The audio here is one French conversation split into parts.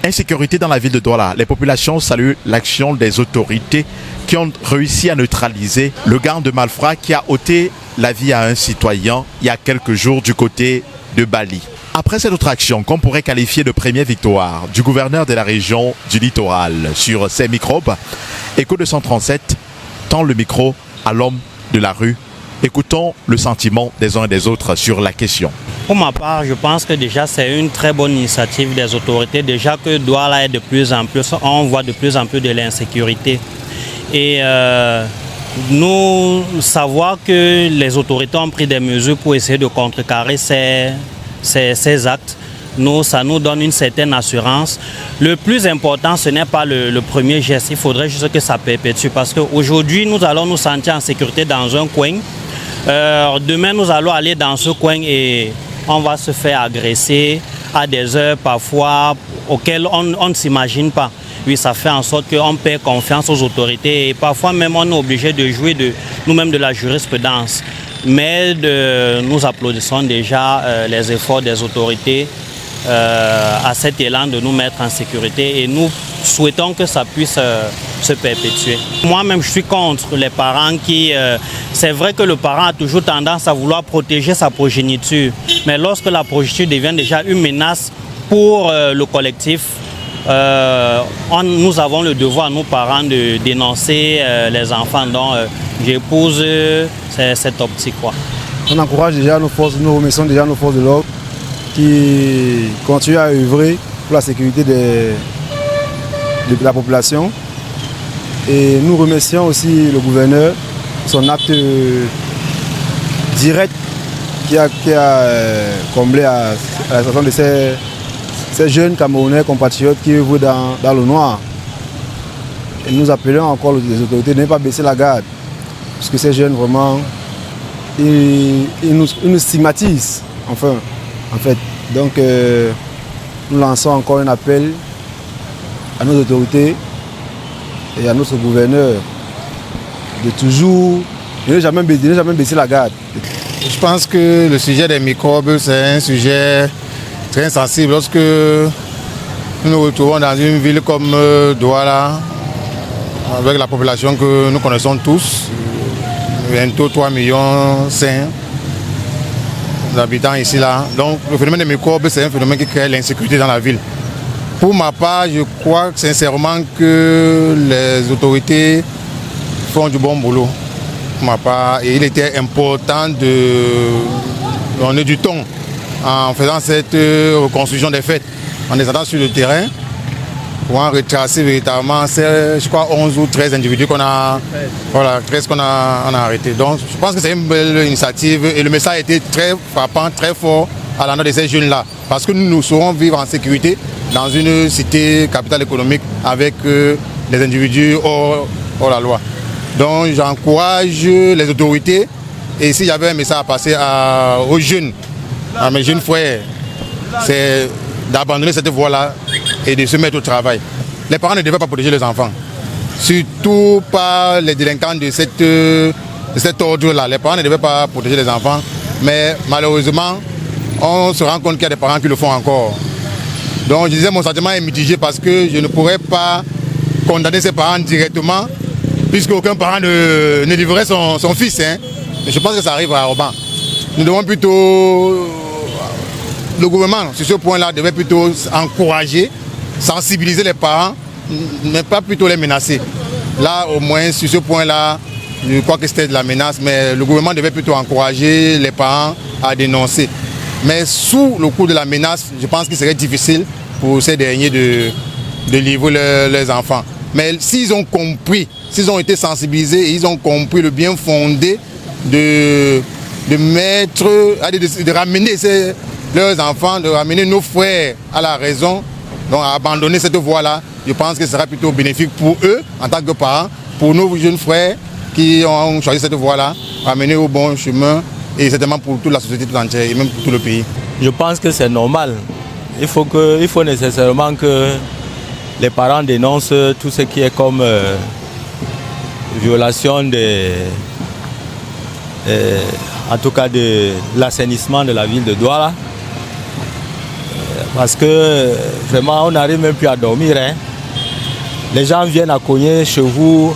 Insécurité dans la ville de Douala. Les populations saluent l'action des autorités qui ont réussi à neutraliser le gang de malfrats qui a ôté la vie à un citoyen il y a quelques jours du côté de Bali. Après cette autre action qu'on pourrait qualifier de première victoire du gouverneur de la région du littoral sur ces microbes, Écho 237 tend le micro à l'homme de la rue. Écoutons le sentiment des uns et des autres sur la question. Pour ma part, je pense que déjà c'est une très bonne initiative des autorités. Déjà que Douala est de plus en plus, on voit de plus en plus de l'insécurité. Et nous savoir que les autorités ont pris des mesures pour essayer de contrecarrer ces actes, ça nous donne une certaine assurance. Le plus important, ce n'est pas le premier geste, il faudrait juste que ça perpétue. Parce qu'aujourd'hui, nous allons nous sentir en sécurité dans un coin. Demain, nous allons aller dans ce coin et on va se faire agresser à des heures parfois auxquelles on ne s'imagine pas. Oui, ça fait en sorte qu'on perd confiance aux autorités et parfois même on est obligé de jouer nous-mêmes de la jurisprudence. Mais nous applaudissons déjà les efforts des autorités à cet élan de nous mettre en sécurité et nous souhaitons que ça puisse se perpétuer. Moi-même, je suis contre les parents qui... c'est vrai que le parent a toujours tendance à vouloir protéger sa progéniture, mais lorsque la progéniture devient déjà une menace pour le collectif, nous avons le devoir, nous parents, de dénoncer les enfants. Donc, j'épouse cette optique. On encourage déjà nos forces, nous remercions déjà nos forces de l'ordre qui continuent à œuvrer pour la sécurité de la population. Et nous remercions aussi le gouverneur pour son acte direct qui a comblé à la situation de ces jeunes Camerounais compatriotes qui œuvrent dans le noir. Et nous appelons encore les autorités de ne pas baisser la garde, parce que ces jeunes vraiment, ils nous stigmatisent, enfin, en fait. Donc nous lançons encore un appel à nos autorités et à notre gouverneur de toujours ne jamais baisser la garde. Je pense que le sujet des microbes, c'est un sujet très sensible. Lorsque nous nous retrouvons dans une ville comme Douala, avec la population que nous connaissons tous, bientôt 3,5 millions d'habitants ici là. Donc le phénomène des microbes, c'est un phénomène qui crée l'insécurité dans la ville. Pour ma part, je crois sincèrement que les autorités font du bon boulot. Pour ma part, et il était important de donner du ton en faisant cette reconstruction des faits, en descendant sur le terrain pour en retracer véritablement, je crois, 11 ou 13 individus qu'on a, voilà, 13 qu'on a arrêtés. Donc je pense que c'est une belle initiative et le message a été très frappant, très fort à l'endroit de ces jeunes-là. Parce que nous saurons vivre en sécurité dans une cité capitale économique avec des individus hors la loi. Donc j'encourage les autorités et s'il y avait un message à passer aux jeunes, à mes jeunes frères, c'est d'abandonner cette voie-là et de se mettre au travail. Les parents ne devaient pas protéger les enfants, surtout pas les délinquants de cet ordre-là. Les parents ne devaient pas protéger les enfants, mais malheureusement, on se rend compte qu'il y a des parents qui le font encore. Donc je disais, mon sentiment est mitigé parce que je ne pourrais pas condamner ces parents directement, puisque aucun parent ne livrerait son fils. Hein. Mais je pense que ça arrive rarement. Nous devons plutôt... Le gouvernement, sur ce point-là, devait plutôt encourager, sensibiliser les parents, mais pas plutôt les menacer. Là, au moins, sur ce point-là, je crois que c'était de la menace, mais le gouvernement devait plutôt encourager les parents à dénoncer. Mais sous le coup de la menace, je pense qu'il serait difficile pour ces derniers de livrer leurs enfants. Mais s'ils ont compris, s'ils ont été sensibilisés et ils ont compris le bien fondé de ramener leurs enfants, de ramener nos frères à la raison, donc à abandonner cette voie-là, je pense que ce sera plutôt bénéfique pour eux en tant que parents, pour nos jeunes frères qui ont choisi cette voie-là, ramener au bon chemin et certainement pour toute la société tout entière et même pour tout le pays. Je pense que c'est normal. Il faut nécessairement que les parents dénoncent tout ce qui est comme violation en tout cas de l'assainissement de la ville de Douala. parce que vraiment on n'arrive même plus à dormir. Hein. Les gens viennent à cogner chez vous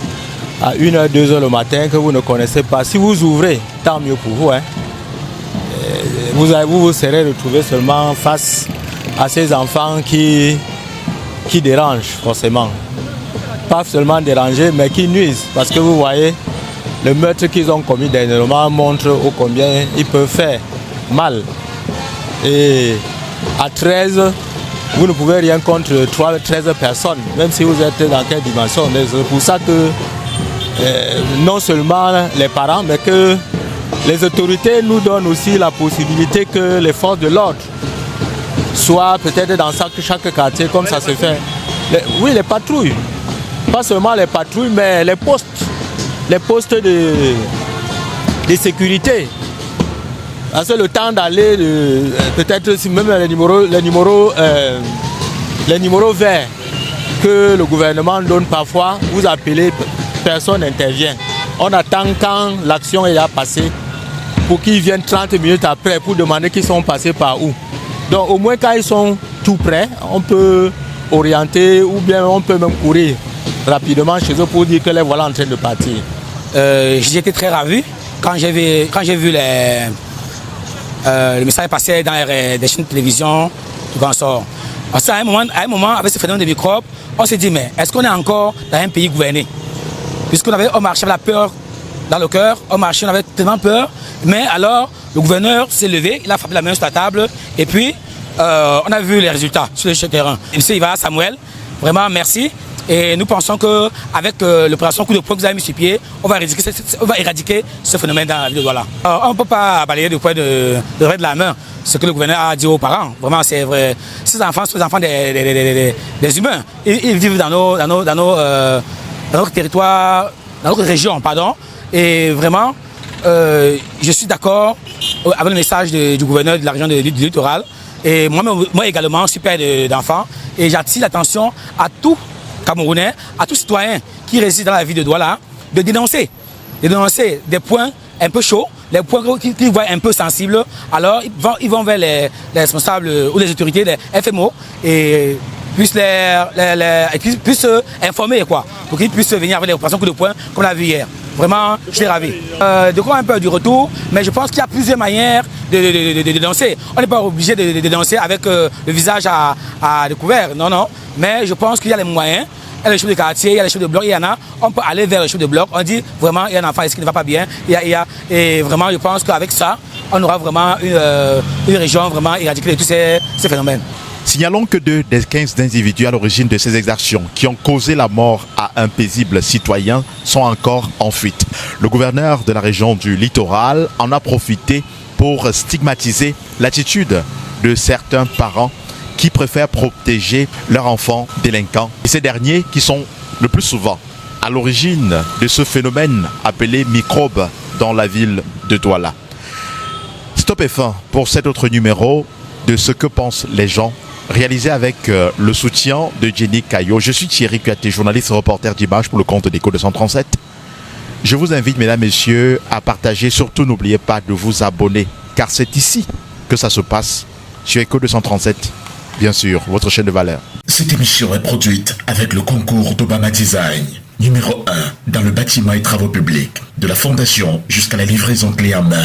à 1h, 2h le matin que vous ne connaissez pas. Si vous ouvrez, tant mieux pour vous. Hein. Vous serez retrouvé seulement face à ces enfants qui dérangent forcément. Pas seulement déranger, mais qui nuisent. Parce que vous voyez, le meurtre qu'ils ont commis dernièrement montre ô combien ils peuvent faire mal. Et à 13, vous ne pouvez rien contre 13 personnes, même si vous êtes dans quelle dimension. C'est pour ça que non seulement les parents, mais que les autorités nous donnent aussi la possibilité que les forces de l'ordre soient peut-être dans chaque quartier, comme ça se fait. Oui, les patrouilles. Pas seulement les patrouilles, mais les postes de sécurité. Parce que le temps d'aller, peut-être si même les numéros verts que le gouvernement donne parfois, vous appelez, personne n'intervient. On attend quand l'action est passée pour qu'ils viennent 30 minutes après pour demander qu'ils sont passés par où. Donc au moins quand ils sont tout prêts, on peut orienter ou bien on peut même courir rapidement chez eux pour dire que les voilà en train de partir. J'ai été très ravi quand j'ai vu le message passer dans des chaînes de télévision du consort. Parce qu'à un moment, avec ce phénomène de microbes, on s'est dit, mais est-ce qu'on est encore dans un pays gouverné? Puisqu'on marchait avec la peur dans le cœur, on avait tellement peur, mais alors le gouverneur s'est levé, il a frappé la main sur la table, et puis on a vu les résultats sur le terrain. Et M. Iva Samuel, vraiment merci. Et nous pensons qu'avec l'opération coup de poing que vous avez mis sur pied, on va éradiquer ce phénomène dans la ville de Douala. On ne peut pas balayer du poing de la main ce que le gouverneur a dit aux parents. Vraiment, c'est vrai. Ces enfants sont les enfants des humains. Ils vivent dans notre territoire, dans notre région, pardon. Et vraiment, je suis d'accord avec le message du gouverneur de la région du littoral. Et moi également, je suis père d'enfants. Et j'attire l'attention à tout Camerounais, à tous citoyens qui résident dans la ville de Douala, de dénoncer des points un peu chauds, les points qu'ils voient un peu sensibles. Alors ils vont vers les responsables ou les autorités, les FMO, et puissent informer quoi, pour qu'ils puissent venir avec les opérations coup de poing comme on l'a vu hier. Vraiment, je suis ravi. De quoi un peu du retour, mais je pense qu'il y a plusieurs manières de dénoncer. On n'est pas obligé de dénoncer avec le visage à découvert, non. Mais je pense qu'il y a les moyens. Il y a les chefs de quartier, il y a les chefs de bloc, il y en a. On peut aller vers les chefs de bloc. On dit vraiment, il y a un enfant ici qui ne va pas bien. Et vraiment, je pense qu'avec ça, on aura vraiment une région vraiment éradiquée de tous ces phénomènes. Signalons que 2 des 15 individus à l'origine de ces exactions qui ont causé la mort à un paisible citoyen sont encore en fuite. Le gouverneur de la région du littoral en a profité pour stigmatiser l'attitude de certains parents qui préfèrent protéger leurs enfants délinquants. Et ces derniers qui sont le plus souvent à l'origine de ce phénomène appelé microbe dans la ville de Douala. Stop et fin pour cet autre numéro de Ce que pensent les gens, réalisé avec le soutien de Jenny Caillot. Je suis Thierry Kuaté, journaliste et reporter d'images pour le compte d'Écho 237. Je vous invite, mesdames, messieurs, à partager. Surtout, n'oubliez pas de vous abonner, car c'est ici que ça se passe, sur Écho 237, bien sûr, votre chaîne de valeur. Cette émission est produite avec le concours d'Obama Design, numéro 1 dans le bâtiment et travaux publics, de la fondation jusqu'à la livraison clé en main.